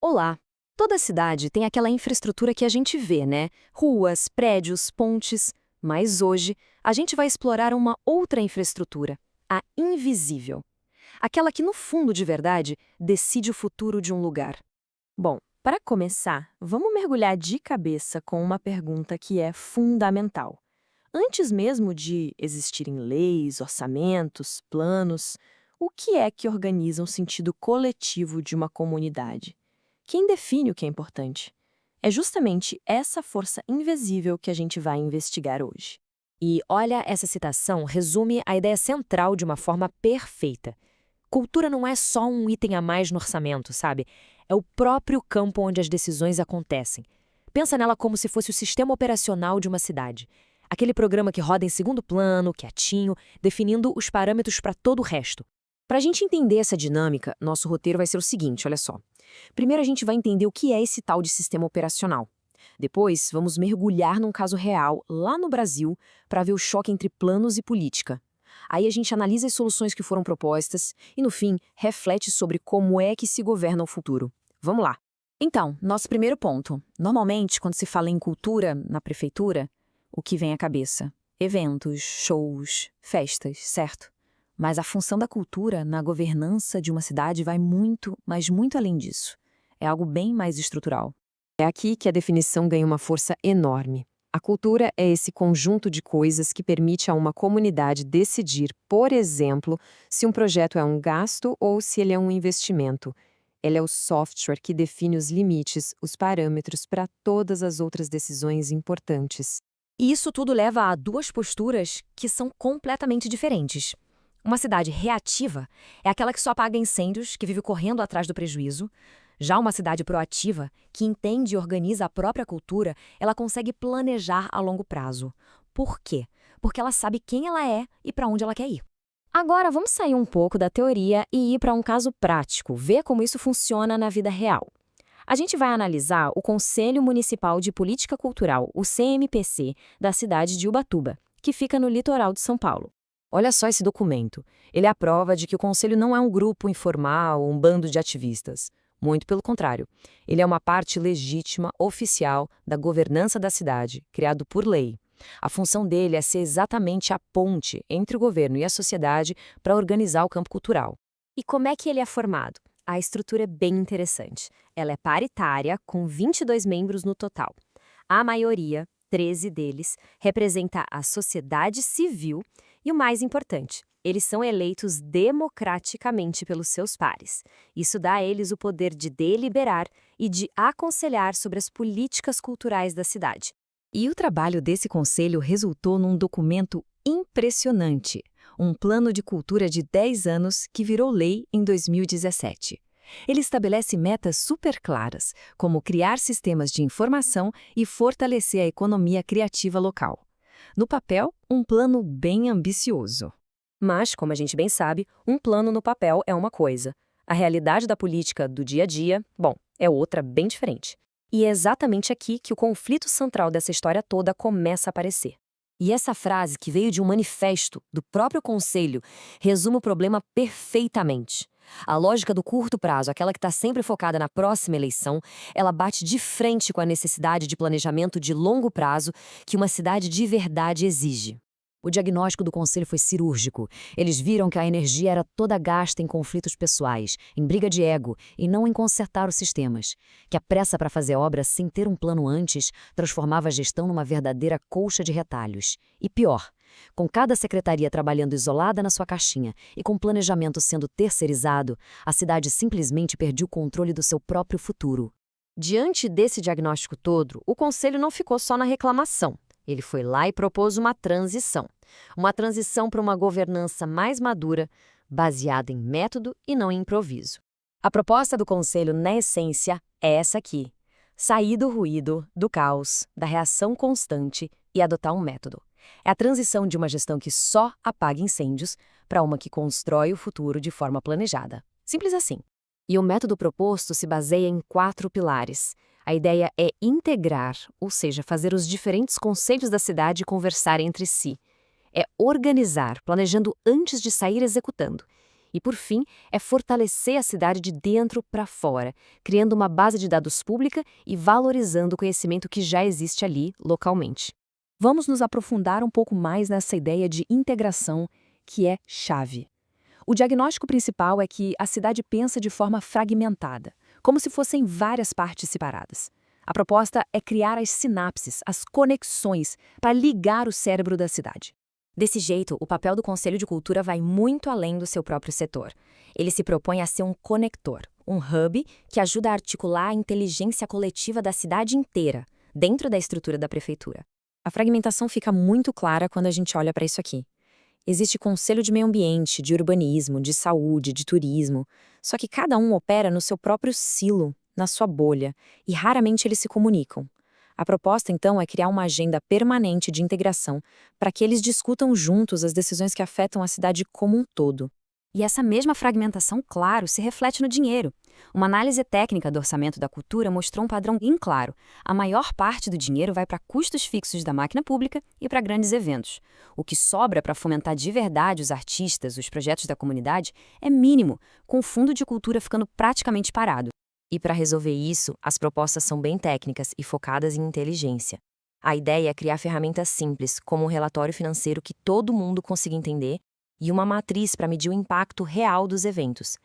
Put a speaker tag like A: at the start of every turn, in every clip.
A: Olá! Toda cidade tem aquela infraestrutura que a gente vê, né? Ruas, prédios, pontes. Mas hoje, a gente vai explorar uma outra infraestrutura, a invisível. Aquela que, no fundo de verdade, decide o futuro de um lugar.
B: Bom, para começar, vamos mergulhar de cabeça com uma pergunta que é fundamental. Antes mesmo de existirem leis, orçamentos, planos, o que é que organiza o sentido coletivo de uma comunidade? Quem define o que é importante? É justamente essa força invisível que a gente vai investigar hoje.
A: E olha, essa citação resume a ideia central de uma forma perfeita. Cultura não é só um item a mais no orçamento, sabe? É o próprio campo onde as decisões acontecem. Pensa nela como se fosse o sistema operacional de uma cidade. Aquele programa que roda em segundo plano, quietinho, definindo os parâmetros para todo o resto. Para a gente entender essa dinâmica, nosso roteiro vai ser o seguinte, olha só. Primeiro a gente vai entender o que é esse tal de sistema operacional. Depois, vamos mergulhar num caso real, lá no Brasil, para ver o choque entre planos e política. Aí a gente analisa as soluções que foram propostas e, no fim, reflete sobre como é que se governa o futuro. Vamos lá. Então, nosso primeiro ponto. Normalmente, quando se fala em cultura na prefeitura, o que vem à cabeça? Eventos, shows, festas, certo? Mas a função da cultura na governança de uma cidade vai muito, mas muito além disso. É algo bem mais estrutural. É aqui que a definição ganha uma força enorme. A cultura é esse conjunto de coisas que permite a uma comunidade decidir, por exemplo, se um projeto é um gasto ou se ele é um investimento. Ela é o software que define os limites, os parâmetros para todas as outras decisões importantes. E isso tudo leva a duas posturas que são completamente diferentes. Uma cidade reativa é aquela que só apaga incêndios, que vive correndo atrás do prejuízo. Já uma cidade proativa, que entende e organiza a própria cultura, ela consegue planejar a longo prazo. Por quê? Porque ela sabe quem ela é e para onde ela quer ir. Agora, vamos sair um pouco da teoria e ir para um caso prático, ver como isso funciona na vida real. A gente vai analisar o Conselho Municipal de Política Cultural, o CMPC, da cidade de Ubatuba, que fica no litoral de São Paulo. Olha só esse documento. Ele é a prova de que o conselho não é um grupo informal ou um bando de ativistas. Muito pelo contrário. Ele é uma parte legítima, oficial, da governança da cidade, criado por lei. A função dele é ser exatamente a ponte entre o governo e a sociedade para organizar o campo cultural. E como é que ele é formado? A estrutura é bem interessante. Ela é paritária, com 22 membros no total. A maioria, 13 deles, representa a sociedade civil e o mais importante, eles são eleitos democraticamente pelos seus pares. Isso dá a eles o poder de deliberar e de aconselhar sobre as políticas culturais da cidade. E o trabalho desse conselho resultou num documento impressionante, um plano de cultura de 10 anos que virou lei em 2017. Ele estabelece metas super claras, como criar sistemas de informação e fortalecer a economia criativa local. No papel, um plano bem ambicioso. Mas, como a gente bem sabe, um plano no papel é uma coisa. A realidade da política do dia a dia, bom, é outra bem diferente. E é exatamente aqui que o conflito central dessa história toda começa a aparecer. E essa frase, que veio de um manifesto do próprio conselho, resume o problema perfeitamente. A lógica do curto prazo, aquela que está sempre focada na próxima eleição, ela bate de frente com a necessidade de planejamento de longo prazo que uma cidade de verdade exige. O diagnóstico do conselho foi cirúrgico. Eles viram que a energia era toda gasta em conflitos pessoais, em briga de ego e não em consertar os sistemas. Que a pressa para fazer obra sem ter um plano antes transformava a gestão numa verdadeira colcha de retalhos. E pior, com cada secretaria trabalhando isolada na sua caixinha e com o planejamento sendo terceirizado, a cidade simplesmente perdia o controle do seu próprio futuro. Diante desse diagnóstico todo, o conselho não ficou só na reclamação. Ele foi lá e propôs uma transição. Uma transição para uma governança mais madura, baseada em método e não em improviso. A proposta do Conselho, na essência, é essa aqui: sair do ruído, do caos, da reação constante e adotar um método. É a transição de uma gestão que só apaga incêndios para uma que constrói o futuro de forma planejada. Simples assim. E o método proposto se baseia em 4 pilares. A ideia é integrar, ou seja, fazer os diferentes conselhos da cidade conversarem entre si. É organizar, planejando antes de sair executando. E, por fim, é fortalecer a cidade de dentro para fora, criando uma base de dados pública e valorizando o conhecimento que já existe ali, localmente.
B: Vamos nos aprofundar um pouco mais nessa ideia de integração, que é chave. O diagnóstico principal é que a cidade pensa de forma fragmentada, como se fossem várias partes separadas. A proposta é criar as sinapses, as conexões, para ligar o cérebro da cidade.
A: Desse jeito, o papel do Conselho de Cultura vai muito além do seu próprio setor. Ele se propõe a ser um conector, um hub que ajuda a articular a inteligência coletiva da cidade inteira, dentro da estrutura da prefeitura. A fragmentação fica muito clara quando a gente olha para isso aqui. Existe conselho de meio ambiente, de urbanismo, de saúde, de turismo, só que cada um opera no seu próprio silo, na sua bolha, e raramente eles se comunicam. A proposta, então, é criar uma agenda permanente de integração para que eles discutam juntos as decisões que afetam a cidade como um todo. E essa mesma fragmentação, claro, se reflete no dinheiro. Uma análise técnica do orçamento da cultura mostrou um padrão bem claro. A maior parte do dinheiro vai para custos fixos da máquina pública e para grandes eventos. O que sobra para fomentar de verdade os artistas, os projetos da comunidade, é mínimo, com o fundo de cultura ficando praticamente parado. E para resolver isso, as propostas são bem técnicas e focadas em inteligência. A ideia é criar ferramentas simples, como um relatório financeiro que todo mundo consiga entender e uma matriz para medir o impacto real dos eventos.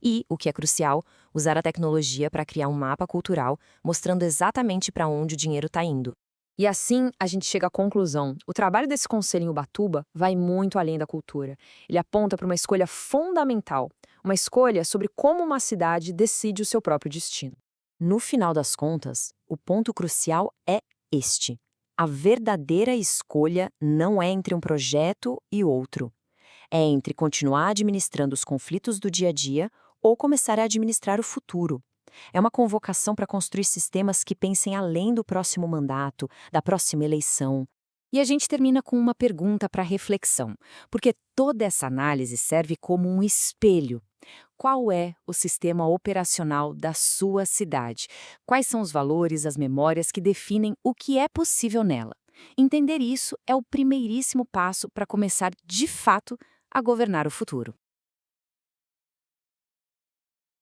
A: E, o que é crucial, usar a tecnologia para criar um mapa cultural mostrando exatamente para onde o dinheiro está indo.
B: E assim, a gente chega à conclusão. O trabalho desse conselho em Ubatuba vai muito além da cultura. Ele aponta para uma escolha fundamental, uma escolha sobre como uma cidade decide o seu próprio destino.
A: No final das contas, o ponto crucial é este. A verdadeira escolha não é entre um projeto e outro. É entre continuar administrando os conflitos do dia a dia ou começar a administrar o futuro. É uma convocação para construir sistemas que pensem além do próximo mandato, da próxima eleição. E a gente termina com uma pergunta para reflexão, porque toda essa análise serve como um espelho. Qual é o sistema operacional da sua cidade? Quais são os valores, as memórias que definem o que é possível nela? Entender isso é o primeiríssimo passo para começar, de fato, a governar o futuro.